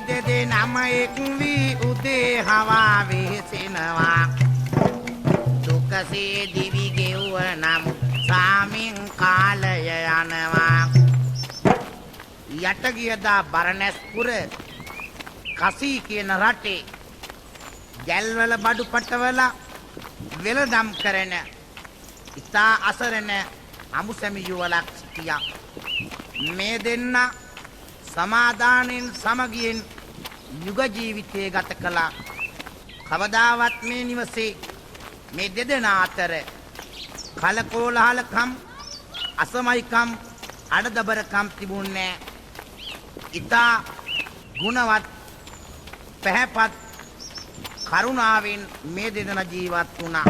දෙදෙනාම එක් වී උදේ හවා වෙහෙසෙනවා දුකසේ දිවි ගෙව්වනම් සාමින් කාලය යනවා යට ගියදා බරණැස්පුර කසී කියන රටේ ගැල්වල බඩු පටවල වෙළඳම් කරන ඉතා අසරණ අමුසැමි යුවලක් සිටියා මේ දෙන්න සමාදානෙන් සමගියෙන් යුග ජීවිතය ගත කළා කවදාවත් මේ නිවසේ මේ දෙදෙනා අතර කලකෝලහලකම් අසමයිකම් අඩදබරකම් තිබුණේ ඉතා ගුණවත් පැහැපත් කරුණාවෙන් මේ දෙදෙනා ජීවත් වුණා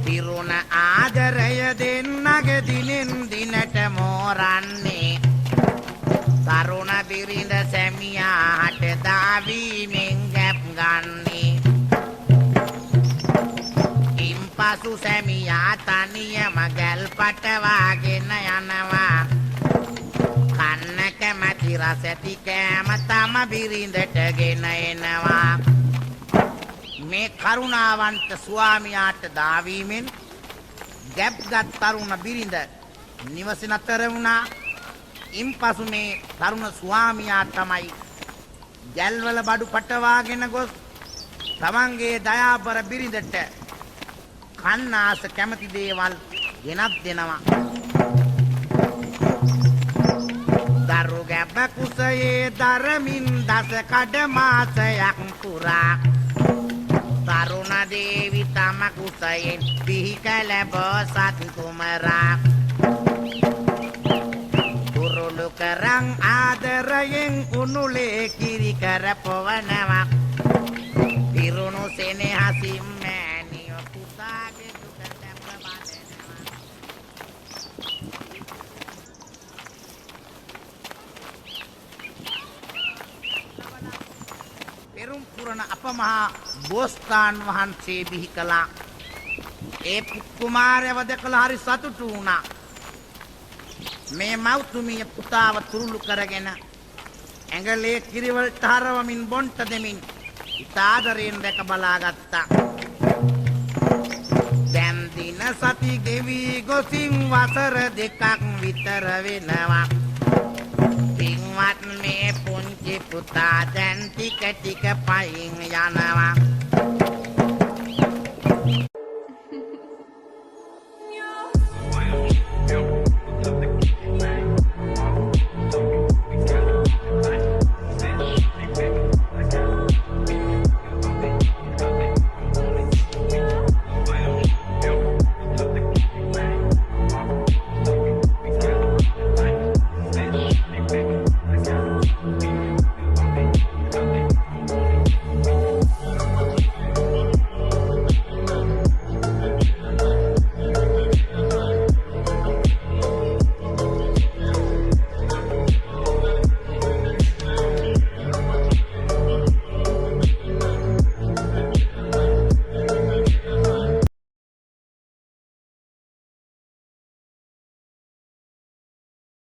පිරුණ ආදරය දෙන්නගේ දිනෙන් දිනට මෝරන්නේ තරුණ බිරිඳ සැමියාට දාවීමෙන් ගැප් ගන්නේ ඉන්පසු සැමියා තනියම ගැල් පටවාගෙන යනවා කන්න කැමැති රස ඇති කෑම තම බිරිඳට ගෙන එනවා මේ කරුණාවන්ත ස්වාමියාට දාවීමෙන් ගැප්ගත් තරුණ බිරිඳ නිවස නතර වුණා ඉන්පසු මේ තරුණ ස්වාමියා තමයි ගැල්වල බඩු පටවාගෙන ගොස් තමන්ගේ දයාබර බිරිඳට කන්න ආස කැමති දේවල් ගෙනත් දෙනවා දරු ගැබ කුසයේ දරමින් දස කඩ මාසයක් පුරා තරුණ දේවි තම කුසයෙන් බිහි කළ බෝසත් කුමරා කුරුළු කරන් ආදරයෙන් කුණුලේ කිරි කර පොවනවා පිරුණු සෙනෙහසින් මෑණියෝ පුතාගේ දුකට ප්‍රබදනවා පෙරුම් පුරණ අපමහා බෝසතාන් වහන්සේ බිහි කළා ඒ කුමාරයව දැකලා හරි සතුටු වුණා මේ මව්තුමිය පුතාව තුරුළු කරගෙන ඇඟලේ කිරිවලට හරවමින් බොන්ට දෙමින් ඉතාදරයෙන් දැක බලාගත්තා දැන් දින සති ගෙවි ගොසින් වසර දෙකක් විතර වෙනවා පින්වත් මේ පුංචි පුතා දැන් ටික ටික පයින් යනවා